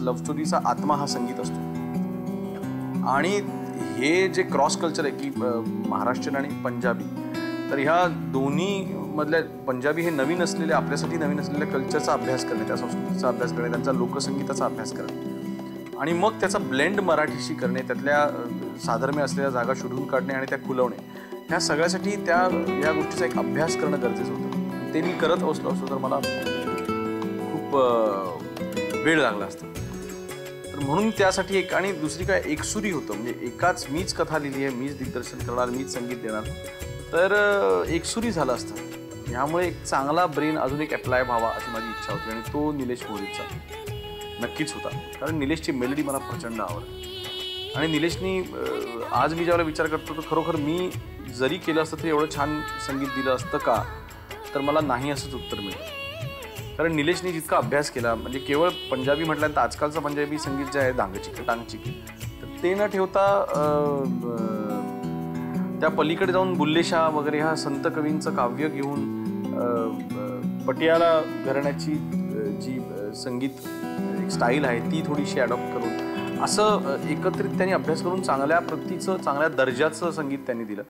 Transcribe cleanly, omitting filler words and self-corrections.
Love स्टोरीचा आत्मा हा संगीत असतो. आणि हे जे क्रॉस कल्चर आहे की महाराष्ट्रीयन आणि पंजाबी, तर ह्या दोन्ही मधल्या पंजाबी हे नवीन असलेले, आपल्यासाठी नवीन असलेल्या कल्चरचा अभ्यास करणे, त्या संस्कृतीचा अभ्यास करणे, त्यांचा लोकसंगीताचा अभ्यास करणे आणि मग त्याचा ब्लेंड मराठीशी करणे, त्यातल्या साधर्म्य असलेल्या जागा शोधून काढणे आणि त्या खुलवणे, ह्या सगळ्यासाठी या गोष्टीचा एक अभ्यास करणं गरजेचं होतं. ते मी करत असलो तर मला खूप वेळ लागला असता. तर म्हणून त्यासाठी एक, आणि दुसरी काय, एकसुरी होतं. म्हणजे एकाच, मीच कथा लिहिली आहे, मीच दिग्दर्शन करणार, मीच संगीत देणार, तर एकसुरी झालं असतं. ह्यामुळे एक चांगला ब्रेन अजून एक अप्लाय व्हावा अशी माझी इच्छा होती आणि तो निलेश मोदीचा नक्कीच होता. कारण निलेशची मेलडी मला प्रचंड आवडते आणि निलेशनी आज मी ज्यावेळेला विचार करतो तर खरोखर मी जरी केलं असतं तरी एवढं छान संगीत दिलं असतं का, तर मला नाही असंच उत्तर मिळतं. कारण निलेशनी जितका अभ्यास केला, म्हणजे केवळ पंजाबी म्हटल्यानंतर आजकालचं पंजाबी संगीत जे आहे धांगचिकी टांगचिकी, तर ते न ठेवता त्या पलीकडे जाऊन बुल्लेशाह वगैरे ह्या संत कवींचं काव्य घेऊन पटियाला घराण्याची जी संगीत एक स्टाईल आहे ती थोडीशी ॲडॉप्ट करून असं एकत्रित त्यांनी अभ्यास करून चांगल्या प्रतीचं, चांगल्या दर्जाचं संगीत त्यांनी दिलं.